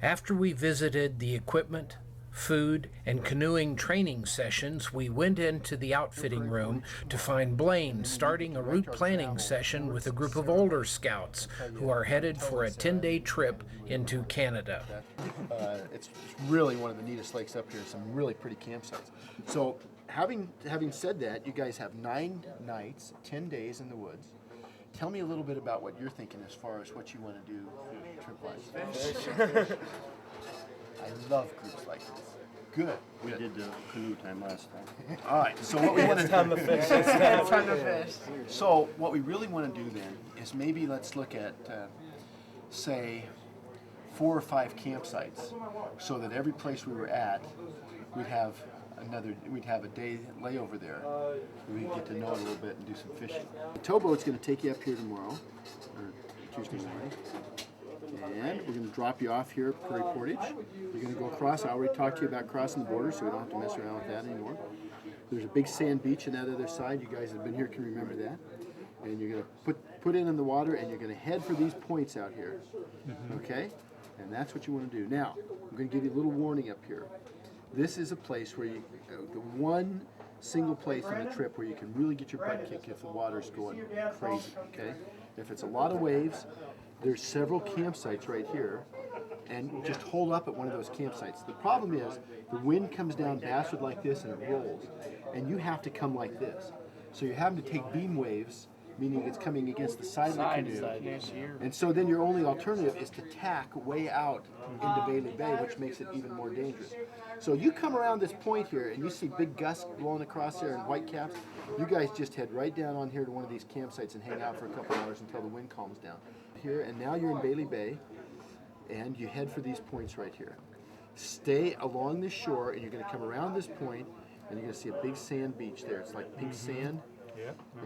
After we visited the equipment, food, and canoeing training sessions, we went into the outfitting room to find Blaine starting a route planning session with a group of older scouts who are headed for a 10-day trip into Canada. It's really one of the neatest lakes up here. Some really pretty campsites. So, having said that, you guys have 9 nights, 10 days in the woods. Tell me a little bit about what you're thinking as far as what you want to do trip-wise. I love groups like this. Good. We did the canoe time last time. All right. So what we want to Time to fish. It's time to fish. So what we really want to do then is maybe let's look at say 4 or 5 campsites, so that every place we were at, we'd have a day layover there. We can get to know it a little bit and do some fishing. The towboat's going to take you up here tomorrow, or Tuesday morning, and we're going to drop you off here at Prairie Portage. You're going to go across. I already talked to you about crossing the border, so we don't have to mess around with that anymore. There's a big sand beach on that other side. You guys that have been here can remember that. And you're going to put in the water, and you're going to head for these points out here. Okay? And that's what you want to do. Now, I'm going to give you a little warning up here. This is a place where you, the one single place on the trip where you can really get your butt kicked if the water's going crazy, okay? If it's a lot of waves, there's several campsites right here, and just hold up at one of those campsites. The problem is, the wind comes down bastard like this and it rolls, and you have to come like this. So you're having to take beam waves, meaning it's coming against the side of the canoe. And so then your only alternative is to tack way out into Bailey Bay, which makes it even more dangerous. So you come around this point here and you see big gusts blowing across there and white caps, you guys just head right down on here to one of these campsites and hang out for a couple hours until the wind calms down. Here, and now you're in Bailey Bay, and you head for these points right here. Stay along this shore, and you're going to come around this point, and you're going to see a big sand beach there. It's like pink sand.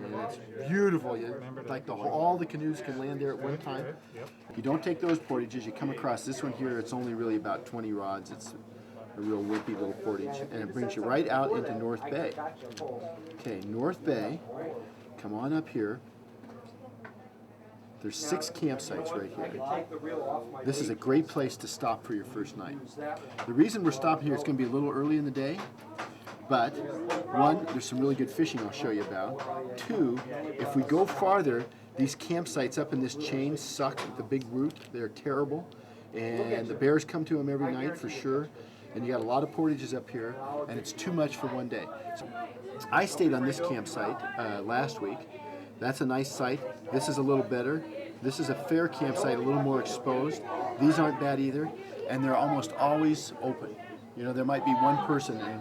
And it's beautiful. Like all the canoes can land there at one time. You don't take those portages. You come across this one here. It's only really about 20 rods. It's a real wimpy little portage, and it brings you right out into North Bay. Okay, North Bay. Come on up here. There's 6 campsites right here. This is a great place to stop for your first night. The reason we're stopping here, it's going to be a little early in the day. But, 1, there's some really good fishing I'll show you about. 2, if we go farther, these campsites up in this chain suck the big route. They're terrible. And the bears come to them every night for sure. And you got a lot of portages up here, and it's too much for one day. So I stayed on this campsite last week. That's a nice site. This is a little better. This is a fair campsite, a little more exposed. These aren't bad either, and they're almost always open. You know, there might be one person in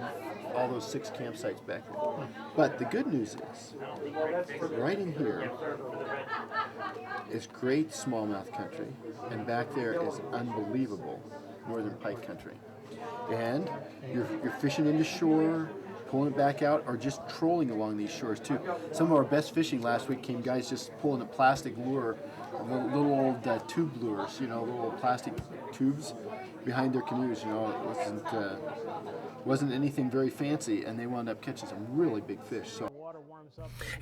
all those 6 campsites back there. But the good news is, right in here is great smallmouth country, and back there is unbelievable northern pike country. And you're fishing into shore, pulling it back out, or just trolling along these shores too. Some of our best fishing last week came guys just pulling a plastic lure, little old tube lures, you know, little plastic tubes behind their canoes. You know, it wasn't anything very fancy, and they wound up catching some really big fish. So.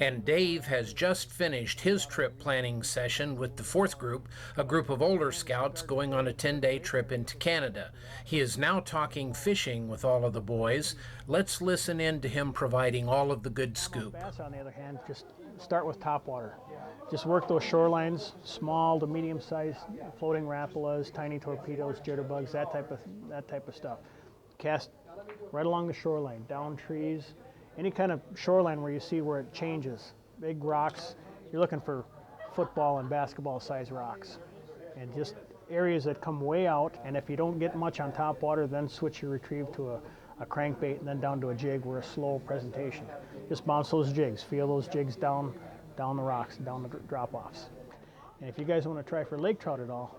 And Dave has just finished his trip planning session with the 4th group, a group of older scouts going on a 10-day trip into Canada. He is now talking fishing with all of the boys. Let's listen in to him providing all of the good scoop. Bass, on the other hand, just start with topwater. Just work those shorelines, small to medium sized floating rapalas, tiny torpedoes, jitterbugs, that type of stuff. Cast right along the shoreline, down trees, any kind of shoreline where you see where it changes. Big rocks, you're looking for football and basketball size rocks. And just areas that come way out, and if you don't get much on top water, then switch your retrieve to a crankbait and then down to a jig or a slow presentation. Just bounce those jigs, feel those jigs down the rocks, down the drop-offs. And if you guys want to try for lake trout at all,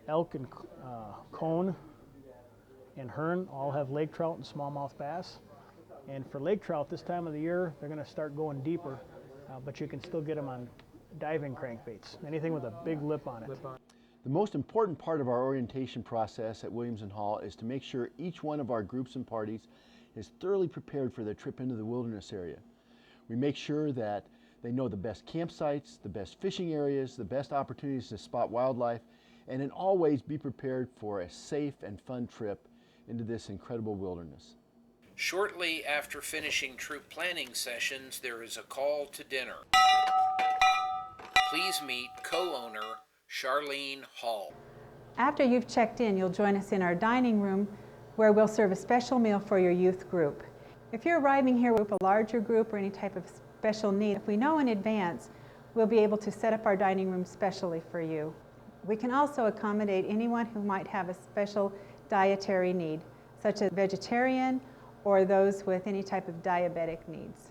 elk and cone and Hearn all have lake trout and smallmouth bass. And for lake trout this time of the year, they're going to start going deeper, but you can still get them on diving crankbaits, anything with a big lip on it. The most important part of our orientation process at Williams & Hall is to make sure each one of our groups and parties is thoroughly prepared for their trip into the wilderness area. We make sure that they know the best campsites, the best fishing areas, the best opportunities to spot wildlife, and in all ways be prepared for a safe and fun trip into this incredible wilderness. Shortly after finishing troop planning sessions, there is a call to dinner. Please meet co-owner Charlene Hall. After you've checked in, you'll join us in our dining room where we'll serve a special meal for your youth group. If you're arriving here with a larger group or any type of special need, if we know in advance, we'll be able to set up our dining room specially for you. We can also accommodate anyone who might have a special dietary need, such as vegetarian or those with any type of diabetic needs.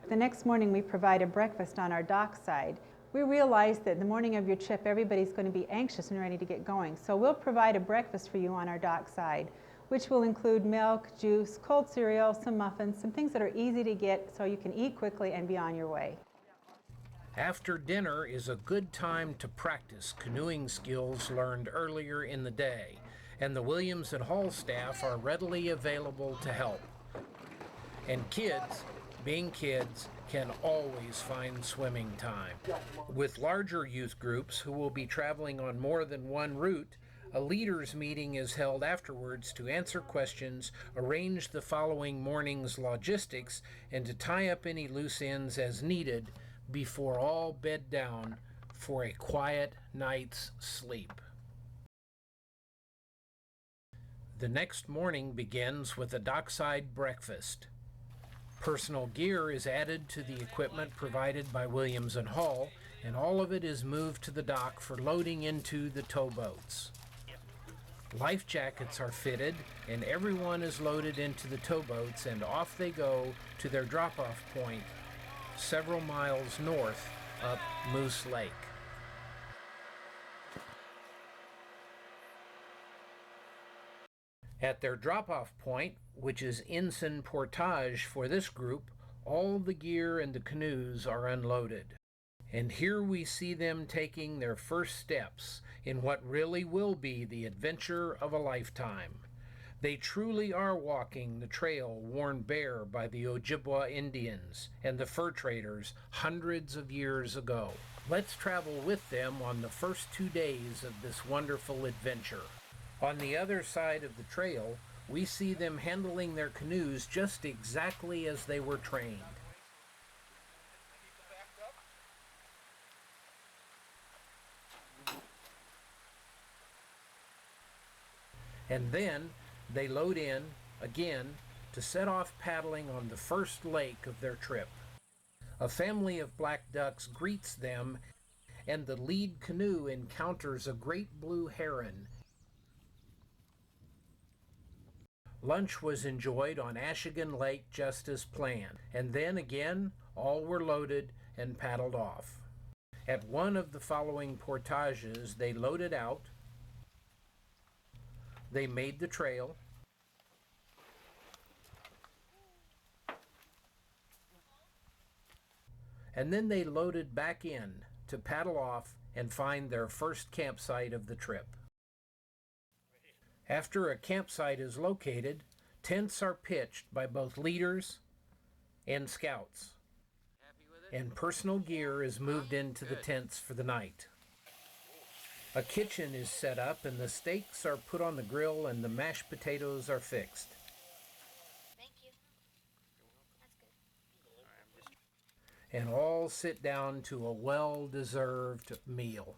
The next morning we provide a breakfast on our dock side. We realize that the morning of your trip everybody's going to be anxious and ready to get going, so we'll provide a breakfast for you on our dock side, which will include milk, juice, cold cereal, some muffins, some things that are easy to get so you can eat quickly and be on your way. After dinner is a good time to practice canoeing skills learned earlier in the day, and the Williams and Hall staff are readily available to help. And kids, being kids, can always find swimming time. With larger youth groups who will be traveling on more than one route, a leaders meeting is held afterwards to answer questions, arrange the following morning's logistics, and to tie up any loose ends as needed before all bed down for a quiet night's sleep. The next morning begins with a dockside breakfast. Personal gear is added to the equipment provided by Williams and Hall, and all of it is moved to the dock for loading into the towboats. Life jackets are fitted, and everyone is loaded into the towboats, and off they go to their drop-off point several miles north up Moose Lake. At their drop-off point, which is Ensign Portage for this group, all the gear and the canoes are unloaded. And here we see them taking their first steps in what really will be the adventure of a lifetime. They truly are walking the trail worn bare by the Ojibwa Indians and the fur traders hundreds of years ago. Let's travel with them on the first 2 days of this wonderful adventure. On the other side of the trail, we see them handling their canoes just exactly as they were trained. And then they load in, again, to set off paddling on the first lake of their trip. A family of black ducks greets them, and the lead canoe encounters a great blue heron. Lunch was enjoyed on Ashigan Lake just as planned, and then again, all were loaded and paddled off. At one of the following portages, they loaded out, they made the trail, and then they loaded back in to paddle off and find their first campsite of the trip. After a campsite is located, tents are pitched by both leaders and scouts, and personal gear is moved into the tents for the night. A kitchen is set up, and the steaks are put on the grill, and the mashed potatoes are fixed. Thank you. That's good. And all sit down to a well-deserved meal.